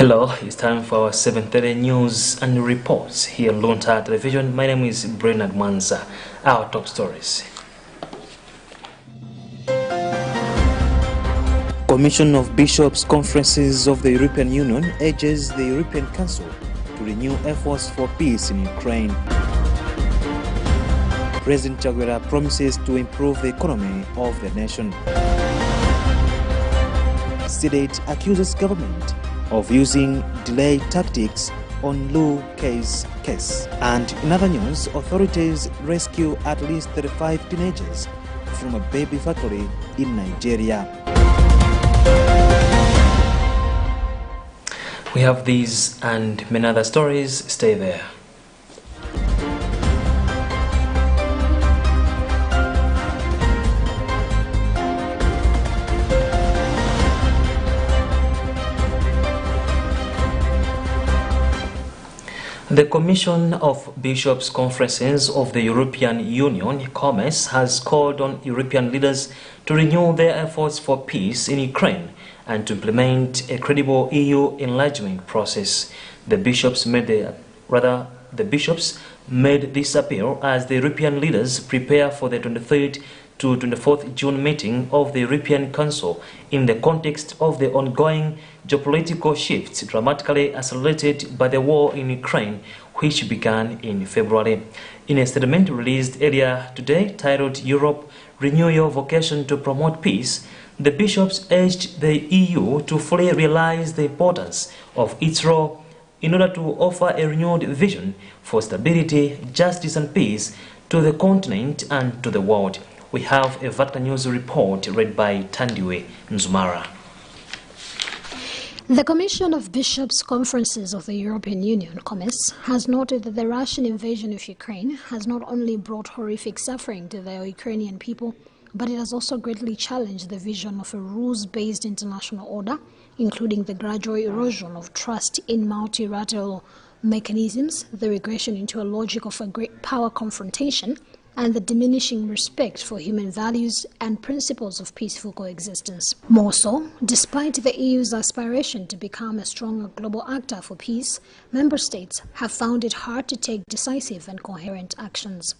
Hello, it's time for our 7:30 news and reports here on Luntha Television. My name is Bernard Mansa. Our top stories. Commission of Bishops' Conferences of the European Union urges the European Council to renew efforts for peace in Ukraine. President Chaguera promises to improve the economy of the nation. Senate accuses government of using delay tactics on Lu case. And in other news, authorities rescue at least 35 teenagers from a baby factory in Nigeria. We have these and many other stories. Stay there. The Commission of Bishops' Conferences of the European Union, COMES, has called on European leaders to renew their efforts for peace in Ukraine and to implement a credible EU enlargement process. The bishops made this appeal as the European leaders prepare for the 23rd to 24th June meeting of the European Council in the context of the ongoing geopolitical shifts dramatically accelerated by the war in Ukraine, which began in February. In a statement released earlier today titled "Europe, Renew Your Vocation to Promote Peace," the bishops urged the EU to fully realize the importance of its role in order to offer a renewed vision for stability, justice and peace to the continent and to the world. We have a Vatican News report read by Tandiwe Nzumara. The Commission of Bishops' Conferences of the European Union, COMES, has noted that the Russian invasion of Ukraine has not only brought horrific suffering to the Ukrainian people, but it has also greatly challenged the vision of a rules-based international order, including the gradual erosion of trust in multilateral mechanisms, the regression into a logic of a great power confrontation, and the diminishing respect for human values and principles of peaceful coexistence. More so, despite the EU's aspiration to become a stronger global actor for peace, member states have found it hard to take decisive and coherent actions.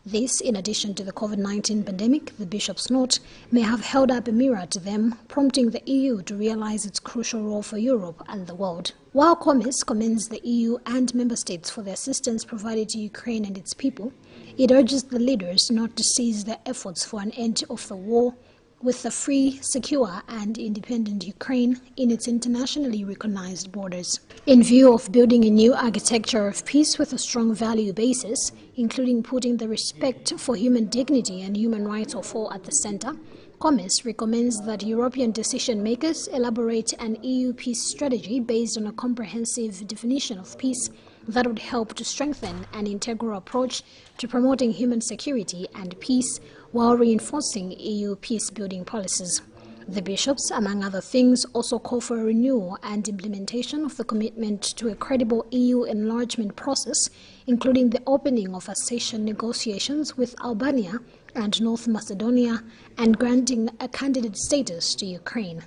This, in addition to the COVID-19 pandemic, the bishops note, may have held up a mirror to them, prompting the EU to realize its crucial role for Europe and the world. While COMES commends the EU and member states for the assistance provided to Ukraine and its people, it urges the leaders not to cease their efforts for an end of the war, with a free, secure and independent Ukraine in its internationally recognized borders. In view of building a new architecture of peace with a strong value basis, including putting the respect for human dignity and human rights of all at the center, COMES recommends that European decision-makers elaborate an EU peace strategy based on a comprehensive definition of peace that would help to strengthen an integral approach to promoting human security and peace while reinforcing EU peace-building policies. The bishops, among other things, also call for a renewal and implementation of the commitment to a credible EU enlargement process, including the opening of accession negotiations with Albania and North Macedonia, and granting a candidate status to Ukraine.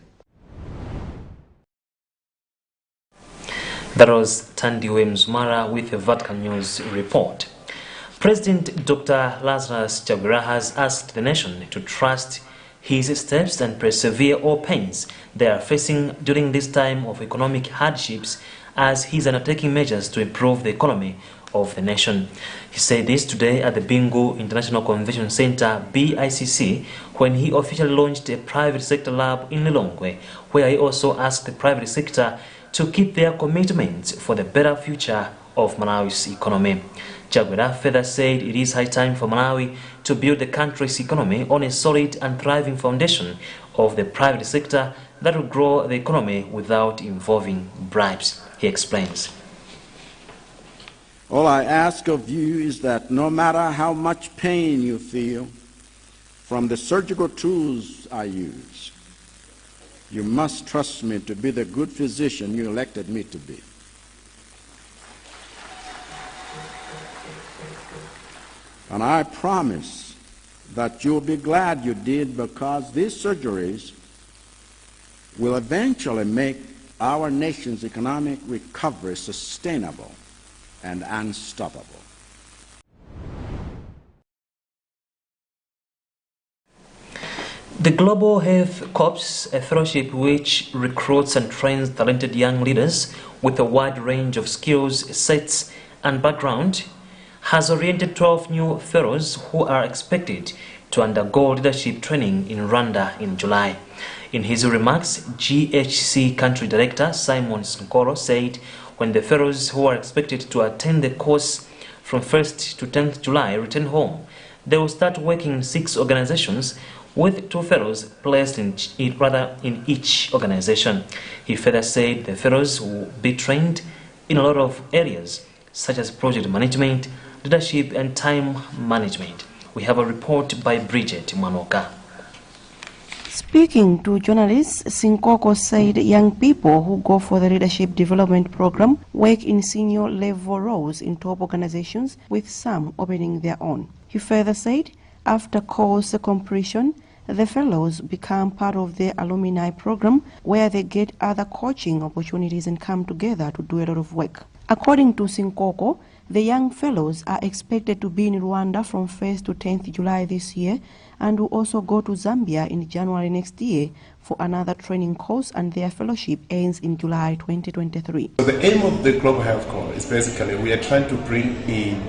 That was Tandiwe Nzumara with a Vatican News report. President Dr. Lazarus Chaguera has asked the nation to trust his steps and persevere all pains they are facing during this time of economic hardships as he is undertaking measures to improve the economy of the nation. He said this today at the Bingu International Convention Center, BICC, when he officially launched a private sector lab in Lilongwe, where he also asked the private sector to keep their commitments for the better future of Malawi's economy. Chaguera further said it is high time for Malawi to build the country's economy on a solid and thriving foundation of the private sector that will grow the economy without involving bribes. He explains. All I ask of you is that no matter how much pain you feel from the surgical tools I use, you must trust me to be the good physician you elected me to be. And I promise that you'll be glad you did, because these surgeries will eventually make our nation's economic recovery sustainable and unstoppable. The Global Health Corps, a fellowship which recruits and trains talented young leaders with a wide range of skills, sets, and background, has oriented 12 new fellows who are expected to undergo leadership training in Rwanda in July. In his remarks, GHC Country Director Simon Sinkoro said when the fellows who are expected to attend the course from 1st to 10th July return home, they will start working in 6 organizations with 2 fellows placed in each organization. He further said the fellows will be trained in a lot of areas such as project management, leadership and time management. We have a report by Bridget Manoka. Speaking to journalists, Sinkoko said young people who go for the leadership development program work in senior level roles in top organizations, with some opening their own. He further said after course completion, the fellows become part of the alumni program where they get other coaching opportunities and come together to do a lot of work. According to Sinkoko, the young fellows are expected to be in Rwanda from 1st to 10th July this year and will also go to Zambia in January next year for another training course, and their fellowship ends in July 2023. So the aim of the Global Health Corps is basically we are trying to bring in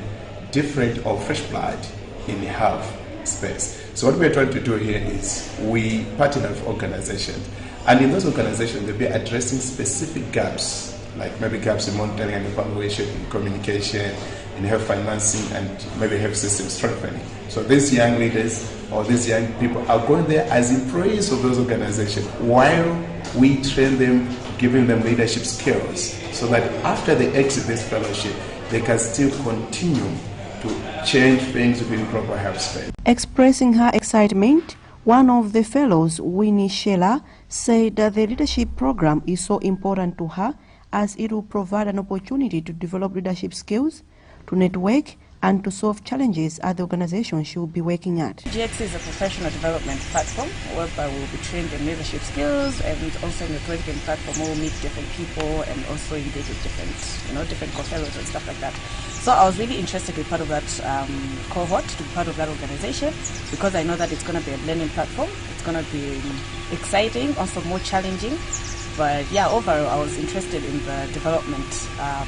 different or fresh blood in the health space. So what we are trying to do here is we partner with organizations, and in those organizations they'll be addressing specific gaps, like maybe gaps in monitoring and evaluation, in communication, in health financing, and maybe health system strengthening. So these young leaders or these young people are going there as employees of those organizations while we train them, giving them leadership skills, so that after they exit this fellowship, they can still continue to change things within global health space. Expressing her excitement, one of the fellows, Winnie Sheila, said that the leadership program is so important to her as it will provide an opportunity to develop leadership skills, to network, and to solve challenges at the organization she will be working at. GHC is a professional development platform whereby we will be trained in leadership skills, and also in the networking platform we will meet different people and also engage with different co-fellows and stuff like that. So I was really interested to be part of that cohort, to be part of that organization, because I know that it's going to be a learning platform. It's going to be exciting, also more challenging. But yeah, overall, I was interested in the development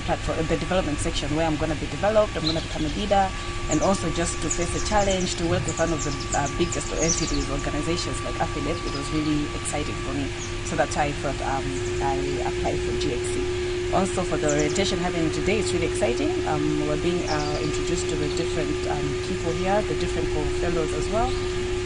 platform, the development section where I'm going to be developed, I'm going to become a leader, and also just to face a challenge, to work with one of the biggest entities, organizations like Affiliate. It was really exciting for me. So that's why I thought I applied for GXC. Also for the orientation happening today, it's really exciting. We're being introduced to the different people here, the different fellows as well,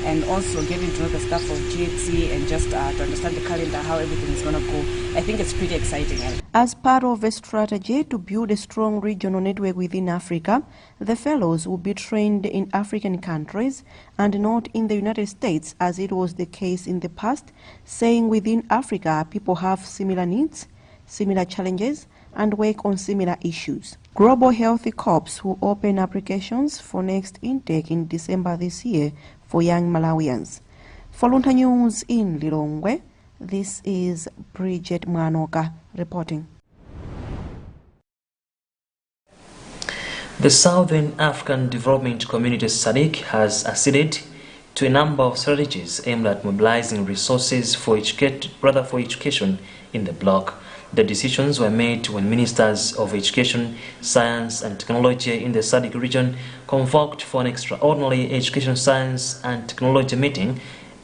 and also getting to know the staff of GHC and just to understand the calendar, how everything is going to go. I think it's pretty exciting. As part of a strategy to build a strong regional network within Africa, the fellows will be trained in African countries and not in the United States, as it was the case in the past, saying within Africa people have similar needs, similar challenges, and work on similar issues. Global Health Corps will open applications for next intake in December this year for young Malawians. For Luntha News in Lilongwe, this is Bridget Mwanoka reporting. The Southern African Development Community SADC has acceded to a number of strategies aimed at mobilizing resources for education in the bloc. The decisions were made when ministers of education, science and technology in the SADC region convoked for an extraordinary education, science and technology meeting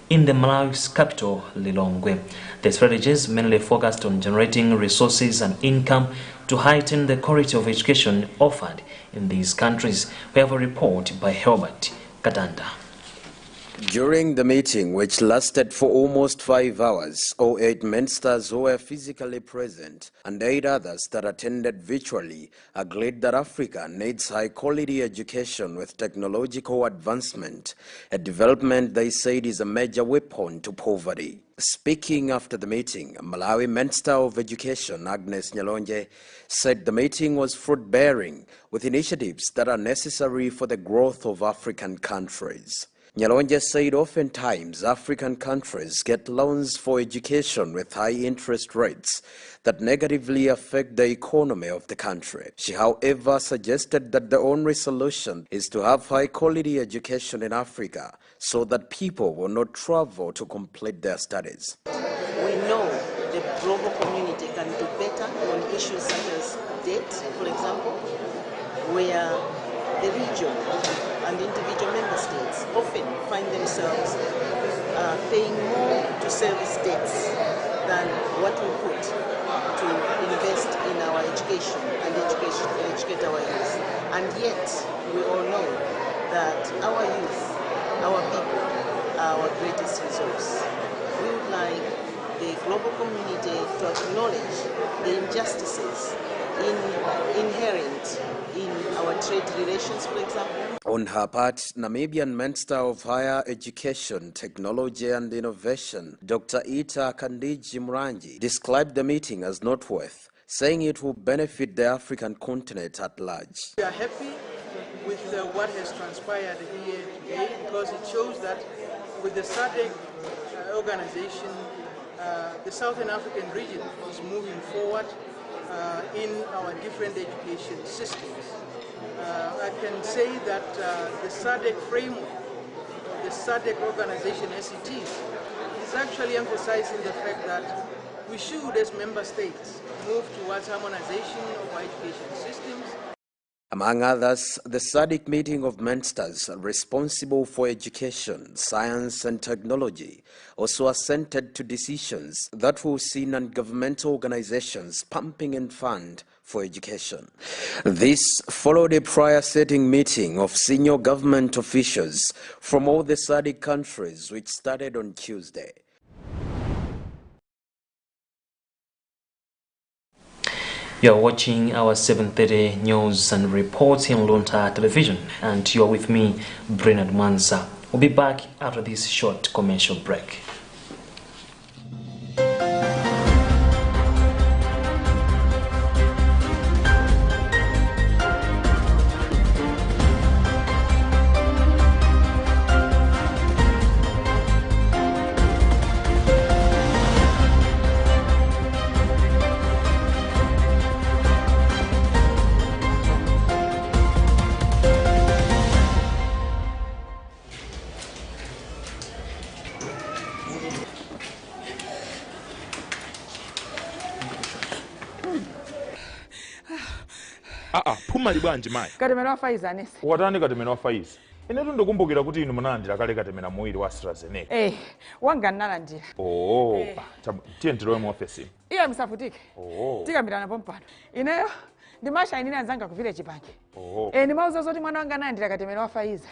in the Malawi's capital, Lilongwe. The strategies mainly focused on generating resources and income to heighten the quality of education offered in these countries. We have a report by Herbert Katanda. During the meeting, which lasted for almost 5 hours, all 8 ministers who were physically present and 8 others that attended virtually agreed that Africa needs high-quality education with technological advancement, a development they said is a major weapon to poverty. Speaking after the meeting, Malawi Minister of Education Agnes Nyalonje said the meeting was fruit-bearing with initiatives that are necessary for the growth of African countries. Nyalonje said oftentimes African countries get loans for education with high interest rates that negatively affect the economy of the country. She, however, suggested that the only solution is to have high-quality education in Africa so that people will not travel to complete their studies. We know the global community can do better on issues such as debt, for example, where the region and individual member states often find themselves paying more to service debts than what we put to invest in our education and educate our youth. And yet, we all know that our youth, our people, are our greatest resource. We would like the global community to acknowledge the injustices inherent in our trade relations, for example. On her part, Namibian Minister of Higher Education, Technology and Innovation, Dr. Ita Kandiji Mranji, described the meeting as noteworthy, saying it will benefit the African continent at large. We are happy with what has transpired here today because it shows that with the SADC organization, the Southern African region is moving forward in our different education systems. I can say that the SADC framework, the SADC organization, SET, is actually emphasizing the fact that we should, as member states, move towards harmonization of our education systems. Among others, the SADC meeting of ministers responsible for education, science and technology also assented to decisions that will see non-governmental organizations pumping in fund for education. This followed a prior setting meeting of senior government officials from all the SADC countries, which started on Tuesday. You're watching our 7:30 news and reports on Luntha television, and you're with me, Bernard Mansa. We'll be back after this short commercial break. Pumali bwanji mai. Katemera wa Pfizer anese. Watani katemera wa Pfizer. Ine tundokumbukira kuti inu munalandira kale katemera muwiri wa AstraZeneca. Wanga nalandira. Tiye ndilowe mu office. Iya msafutike. Tikambirana pompano. Ineyo ndimasha inini anzanga ku village bank. Ndimauza zoti mwana wanga nalandira katemera wa Pfizer.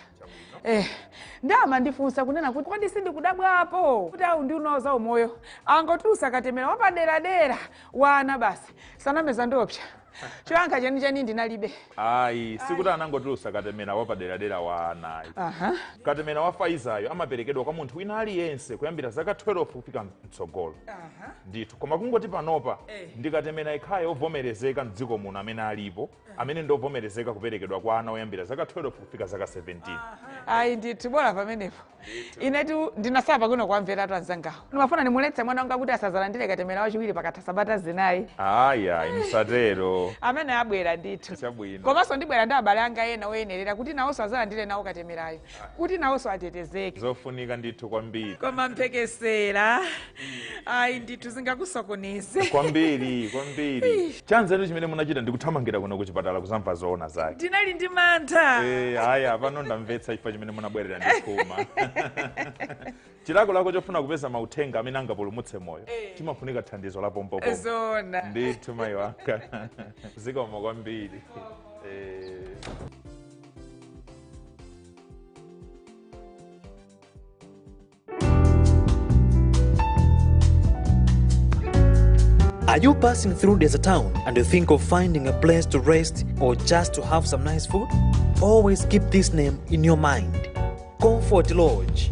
Ndama ndifunsa kunena kuti kodi sindi kudabwapo. Kuti au ndi unoza umoyo. Angotulusa katemera wa padera wana basi. Sanameza ndopsha. Chiwanga cheni ndinalibe. Sikuti anangotulusa katemera wa padera wana. Katemera wa Pfizer ayo amaperekedwa kwa munthu wina aliyense kuyambira zaka 12 kufika mtsogolo. Ndithu koma kungoti panopa ndikatemera ikhayo ovomerezeka mdziko muno amene alipo, amene ndovomerezeka kuperekedwa kwa ana oyambira zaka 12 kufika zaka 17. Ndithu bora pamenepo. Inetu ndinasaba kuno kwamvera tanzangawo. Ndimafuna nimuletse mwana wanga kuti asazalandire katemera wachiwiri pakati sabata zinayi. Imisatero. Amene abwera ndithu. Komanso ndibwera ndi abale anga ena oyenerera kuti nawonso azalandire nawo katemerayo. Kuti nawonso atetezeke. Zofunika ndithu kwambiri. Koma mpekesera. Ndithu zingakusokoneze. Kwambiri. Chanzeru chimene munachita ndikuthamangira kuno kuchipatala kuzamva zoona zake. Ndinali ndi mantha. Pano ndamvetsa chifukwa chimene munabwerera ndikuma. Chilako lako chofuna kupeza mauthenga amene angapulumutse moyo. Chimafunika thandizo la pompopo. Zona. Ndithu mayi wanga. Zikoma kwambiri. Are you passing through Desert Town and you think of finding a place to rest or just to have some nice food? Always keep this name in your mind. Comfort Lodge.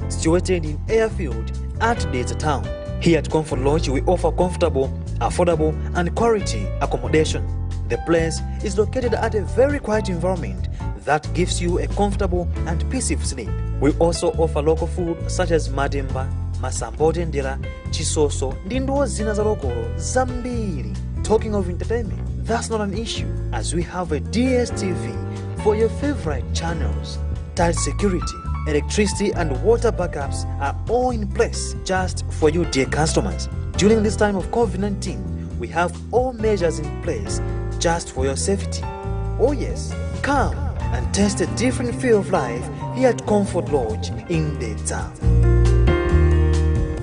Situated in Airfield at Desert Town. Here at Comfort Lodge, we offer comfortable, affordable, and quality accommodation. The place is located at a very quiet environment that gives you a comfortable and peaceful sleep. We also offer local food such as madimba, masambote ndera, chisoso, ndi ndo zina za lokolo zambiri. Talking of entertainment, that's not an issue, as we have a DSTV for your favorite channels. Tight security, electricity and water backups are all in place just for you, dear customers. During this time of COVID-19, we have all measures in place just for your safety. Oh yes, come and taste a different feel of life here at Comfort Lodge in the town.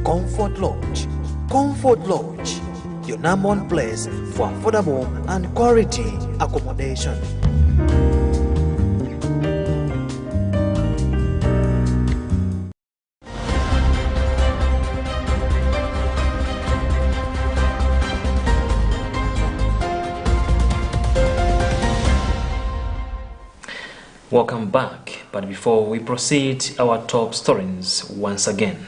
Comfort Lodge. Comfort Lodge, your number one place for affordable and quality accommodation. Welcome back, but before we proceed, our top stories once again.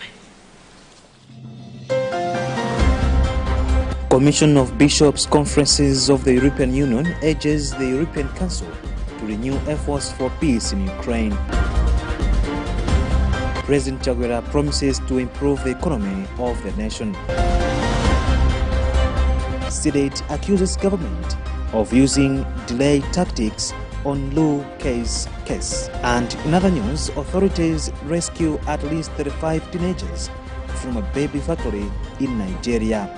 Commission of Bishops' Conferences of the European Union urges the European Council to renew efforts for peace in Ukraine. President Chaguera promises to improve the economy of the nation. Senate accuses government of using delay tactics on Luntha's case. And in other news, authorities rescue at least 35 teenagers from a baby factory in Nigeria.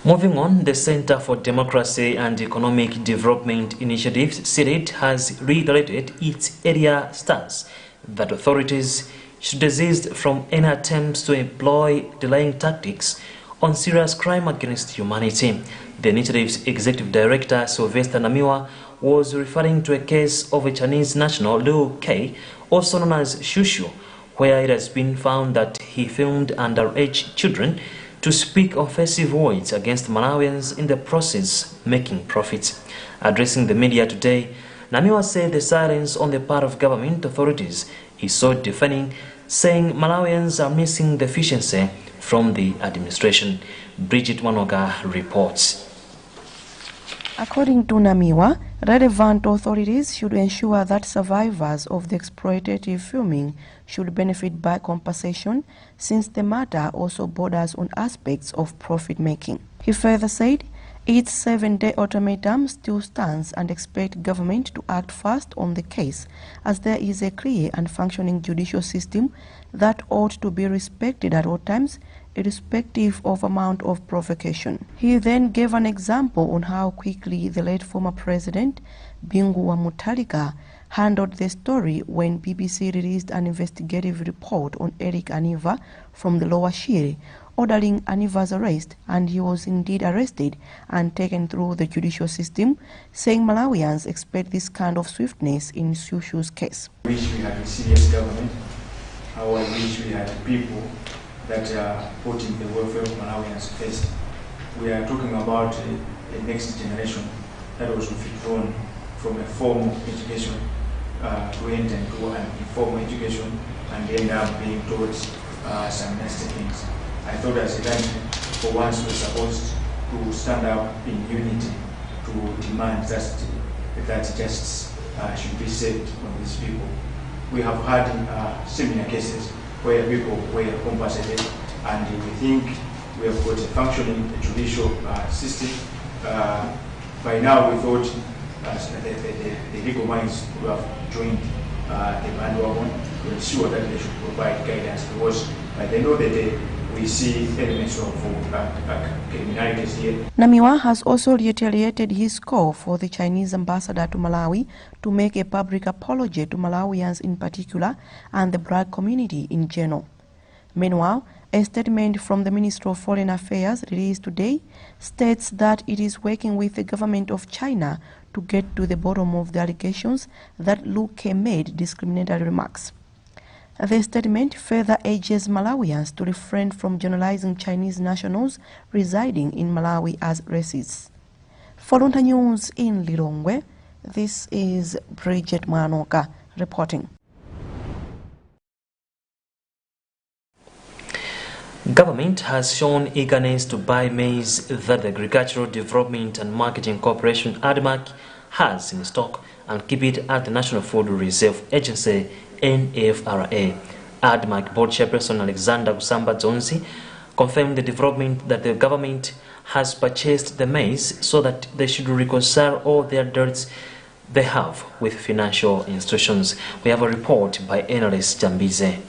Moving on, the Center for Democracy and Economic Development Initiatives, CEDED, has reiterated its area stance that authorities should desist from any attempts to employ delaying tactics on serious crime against humanity. The initiative's executive director, Sylvester Namiwa, was referring to a case of a Chinese national, Liu K, also known as Shushu, where it has been found that he filmed underage children to speak offensive words against Malawians in the process, making profits. Addressing the media today, Namiwa said the silence on the part of government authorities is so deafening, saying Malawians are missing the efficiency from the administration. Bridget Wanoga reports. According to Namiwa, relevant authorities should ensure that survivors of the exploitative filming should benefit by compensation, since the matter also borders on aspects of profit-making. He further said, its 7-day ultimatum still stands and expect government to act fast on the case, as there is a clear and functioning judicial system that ought to be respected at all times, irrespective of amount of provocation. He then gave an example on how quickly the late former president, Bingu wa Mutharika, handled the story when BBC released an investigative report on Eric Aniva from the Lower Shire, ordering Aniva's arrest, and he was indeed arrested and taken through the judicial system, saying Malawians expect this kind of swiftness in Shushu's case. I wish we had a serious government. I wish we had people that are putting the welfare of Malawians first. We are talking about a next generation that was withdrawn from a formal education to enter into an informal education and end up being taught some nasty things. I thought as a country, for once we're supposed to stand up in unity to demand that justice should be served on these people. We have had similar cases where people were compensated, and we think we have got a functioning judicial system. By now we thought the legal minds would have joined the bandwagon to ensure that they should provide guidance, because by the end of the day we see elements of criminalities here. Namiwa has also reiterated his call for the Chinese ambassador to Malawi to make a public apology to Malawians in particular and the black community in general. Meanwhile, a statement from the Ministry of Foreign Affairs released today states that it is working with the government of China to get to the bottom of the allegations that Liu K made discriminatory remarks. The statement further urges Malawians to refrain from generalizing Chinese nationals residing in Malawi as racists. For Luntha News in Lilongwe, this is Bridget Mwanoka reporting. Government has shown eagerness to buy maize that the Agricultural Development and Marketing Corporation (ADMAC) has in stock and keep it at the National Food Reserve Agency (NFRA). ADMAC Board Chairperson Alexander Kusamba Zonzi confirmed the development that the government has purchased the maize so that they should reconcile all their debts they have with financial institutions. We have a report by analyst Jambize.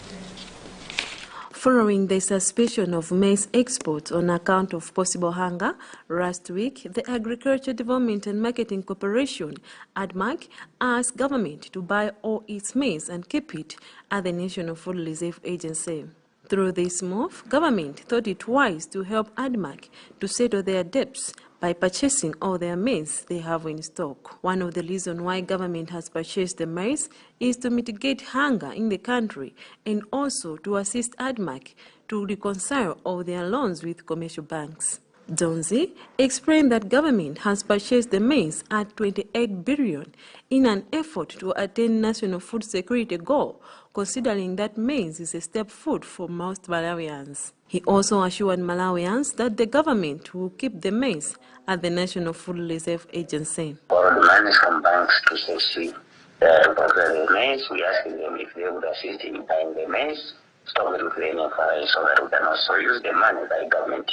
Following the suspension of maize exports on account of possible hunger, last week, the Agriculture Development and Marketing Corporation, ADMAC, asked government to buy all its maize and keep it at the National Food Reserve Agency. Through this move, government thought it wise to help ADMAC to settle their debts by purchasing all their maize they have in stock. One of the reasons why government has purchased the maize is to mitigate hunger in the country and also to assist ADMAC to reconcile all their loans with commercial banks. Donzi explained that government has purchased the maize at 28 billion in an effort to attain national food security goal, considering that maize is a step food for most Malawians. He also assured Malawians that the government will keep the maize at the National Food Reserve Agency. Borrowed money from banks to succeed. To procure the maize, we asked them if they would assist in buying the maize, stop the reclaiming so that we can also use the money by government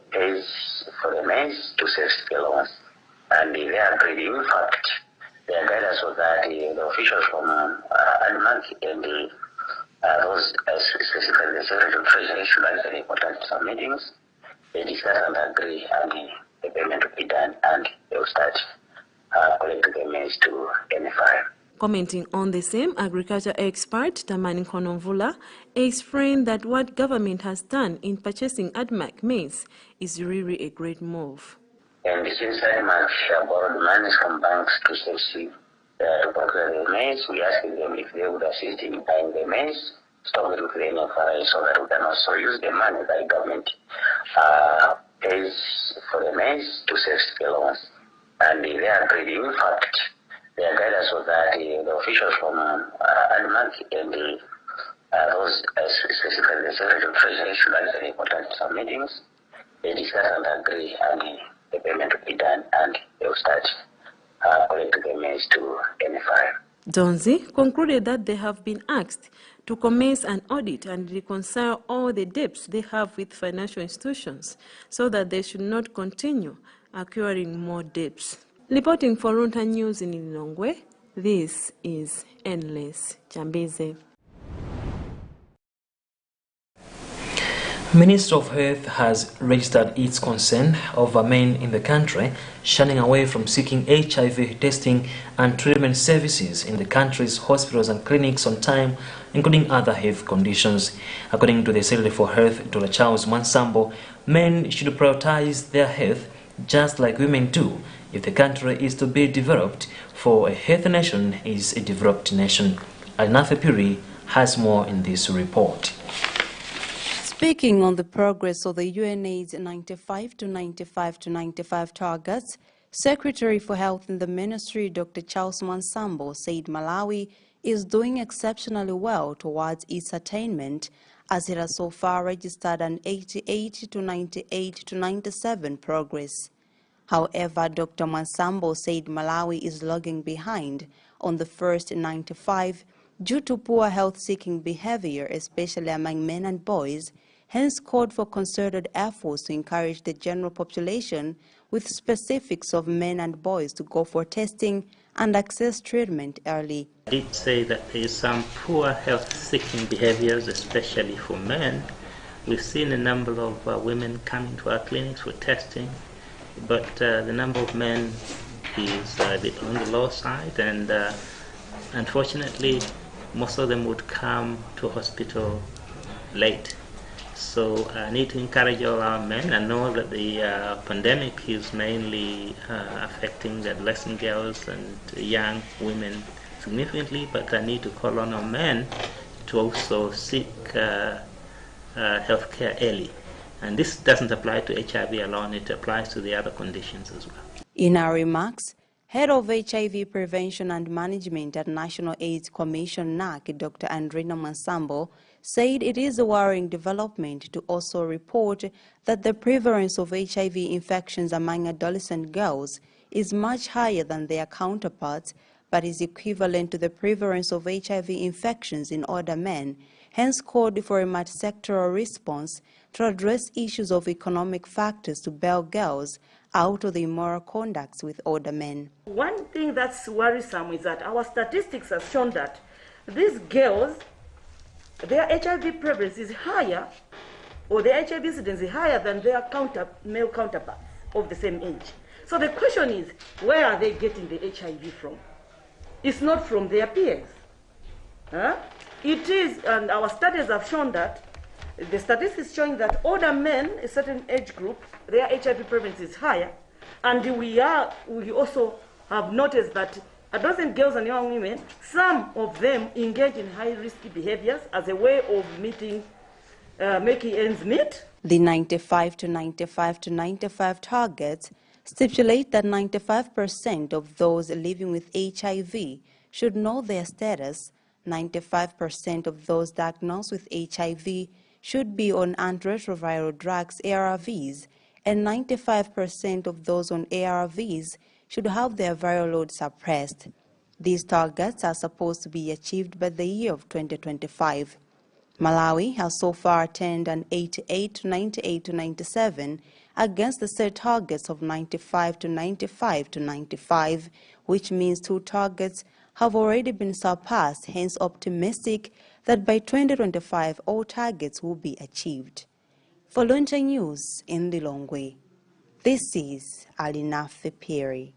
pays for the maize to save the loans. And they agreed. In fact, their guidance was that the officials from ADMAC and those specifically the Secretary of Treasury should answer the important meetings. They discuss and agree, and the payment will be done, and they will start collecting the maize to NFI. Commenting on the same, agriculture expert Tamani Konomvula explained that what government has done in purchasing ADMAC maize is really a great move. And since ADMAC borrowed money from banks to succeed, to procure the maize, we asked them if they would assist in buying the maize, stop the reclaiming so that we can also use the money by government pays for the maize to save the loans. And they agreed. In fact, their guidance was that the officials from ADMAC and those specifically the Secretary of Treasury should answer the important meetings. They discuss and agree, and the payment will be done, and they will start collecting the maize to NFI. Donzi concluded that they have been asked to commence an audit and reconcile all the debts they have with financial institutions so that they should not continue acquiring more debts. Reporting for Luntha News in Lilongwe, this is Endless Jambize. Minister of Health has registered its concern over men in the country shunning away from seeking HIV testing and treatment services in the country's hospitals and clinics on time, including other health conditions. According to the Secretary for Health, Dr. Charles Mwansambo, men should prioritize their health just like women do if the country is to be developed, for a healthy nation is a developed nation. Alnafe Puri has more in this report. Speaking on the progress of the UNAIDS 95 to 95 to 95 targets, Secretary for Health in the Ministry, Dr. Charles Mwansambo, said Malawi is doing exceptionally well towards its attainment, as it has so far registered an 88 to 98 to 97 progress. However, Dr. Mwansambo said Malawi is lagging behind on the first 95 due to poor health-seeking behavior, especially among men and boys, hence called for concerted efforts to encourage the general population with specifics of men and boys to go for testing and access treatment early. I did say that there is some poor health-seeking behaviors, especially for men. We've seen a number of women coming to our clinics for testing, but the number of men is a bit on the low side, and unfortunately most of them would come to hospital late. So I need to encourage all our men. I know that the pandemic is mainly affecting the adolescent girls and young women significantly, but I need to call on our men to also seek health care early. And this doesn't apply to HIV alone, it applies to the other conditions as well. In her remarks, Head of HIV Prevention and Management at National AIDS Commission, NAC, Dr. Andrina Mwansambo, said it is a worrying development to also report that the prevalence of HIV infections among adolescent girls is much higher than their counterparts, but is equivalent to the prevalence of HIV infections in older men, hence called for a multi-sectoral response to address issues of economic factors to bail girls out of the immoral conducts with older men. One thing that's worrisome is that our statistics have shown that these girls, their HIV prevalence is higher, or their HIV incidence is higher than their male counterparts of the same age. So the question is, where are they getting the HIV from? It's not from their peers. It is, and our studies have shown that, the statistics showing that older men, a certain age group, their HIV prevalence is higher, and we also have noticed that adolescent girls and young women, some of them engage in high-risk behaviors as a way of making ends meet. The 95 to 95 to 95 targets stipulate that 95% of those living with HIV should know their status, 95% of those diagnosed with HIV should be on antiretroviral drugs, ARVs, and 95% of those on ARVs should have their viral load suppressed. These targets are supposed to be achieved by the year of 2025. Malawi has so far attained an 88 to 98 to 97 against the set targets of 95 to 95 to 95, which means 2 targets have already been surpassed, hence optimistic that by 2025 all targets will be achieved. For Luntha News in Lilongwe, this is Alinafe Piri.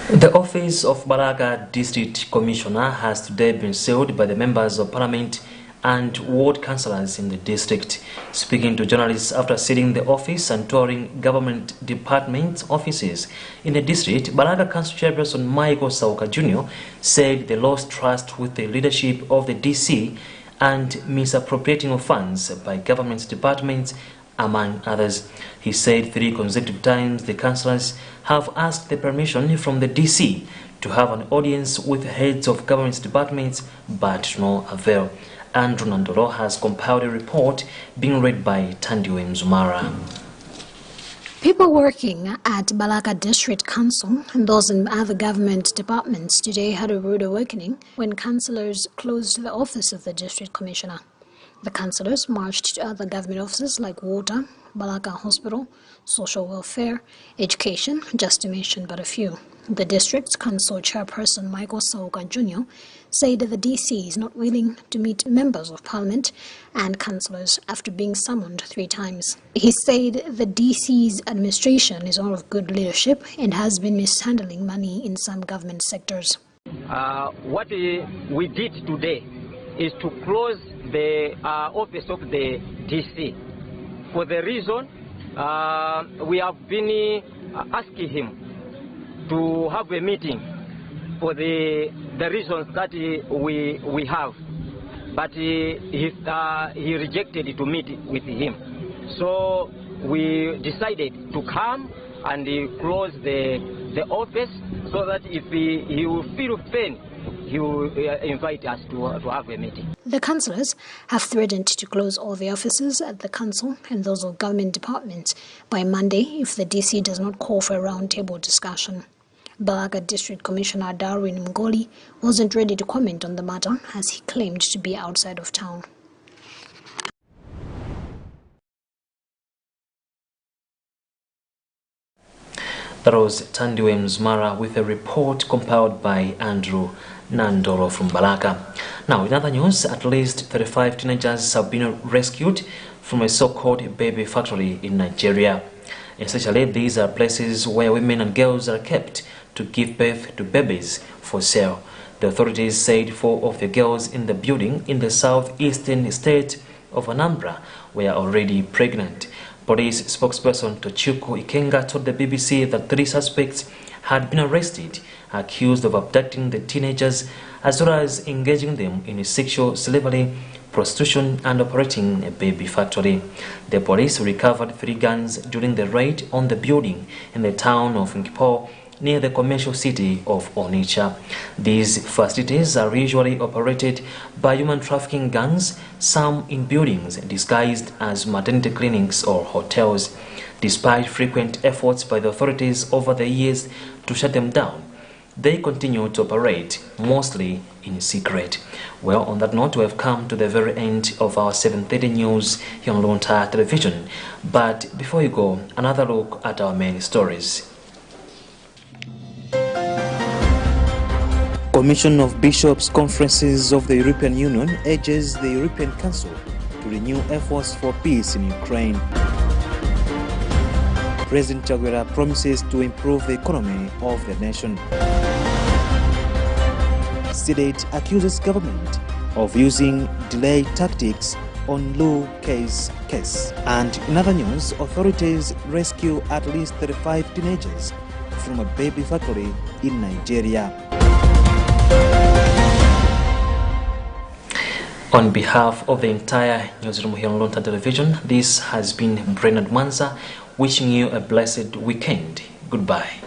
The office of Balaga District Commissioner has today been sealed by the members of Parliament and ward councillors in the district. Speaking to journalists after sealing the office and touring government department offices in the district, Balaga Council Chairperson Michael Sauka Jr. said they lost trust with the leadership of the DC and misappropriating of funds by government departments, among others. He said 3 consecutive times the councillors have asked the permission from the DC to have an audience with heads of government departments, but to no avail. Andrew Nandolo has compiled a report being read by Tandiwe Mzumara. People working at Balaga District Council and those in other government departments today had a rude awakening when councillors closed the office of the district commissioner. The councillors marched to other government offices like water, Balaga Hospital, social welfare, education, just to mention but a few. The district council chairperson Michael Sauka Jr. said that the DC is not willing to meet members of parliament and councillors after being summoned 3 times. He said the DC's administration is out of good leadership and has been mishandling money in some government sectors. What we did today is to close the office of the DC for the reason we have been asking him to have a meeting for the reasons that we have, but he rejected to meet with him. So we decided to come and close the office so that if he will feel pain, he will invite us to have a meeting. The councillors have threatened to close all the offices at the council and those of government departments by Monday if the DC does not call for a roundtable discussion. Balaga District Commissioner Darwin Mgoli wasn't ready to comment on the matter as he claimed to be outside of town. That was Tandiwe Mzumara with a report compiled by Andrew Nandoro from Balaga. Now, in other news, at least 35 teenagers have been rescued from a so-called baby factory in Nigeria. Essentially, these are places where women and girls are kept to give birth to babies for sale. The authorities said 4 of the girls in the building in the southeastern state of Anambra were already pregnant. Police spokesperson Tochukwu Ikenga told the BBC that 3 suspects had been arrested, accused of abducting the teenagers as well as engaging them in sexual slavery, prostitution and operating a baby factory. The police recovered 3 guns during the raid on the building in the town of Nkipo near the commercial city of Onitsha. These facilities are usually operated by human trafficking gangs, some in buildings disguised as maternity clinics or hotels. Despite frequent efforts by the authorities over the years to shut them down, they continue to operate, mostly in secret. Well, on that note, we have come to the very end of our 7:30 news here on Luntha Television. But before you go, another look at our main stories. Commission of Bishops' Conferences of the European Union urges the European Council to renew efforts for peace in Ukraine. President Chaguera promises to improve the economy of the nation. Senate accuses government of using delay tactics on Lu case. And in other news, authorities rescue at least 35 teenagers from a baby factory in Nigeria. On behalf of the entire newsroom here on Luntha Television, this has been Brennan Mwanza wishing you a blessed weekend. Goodbye.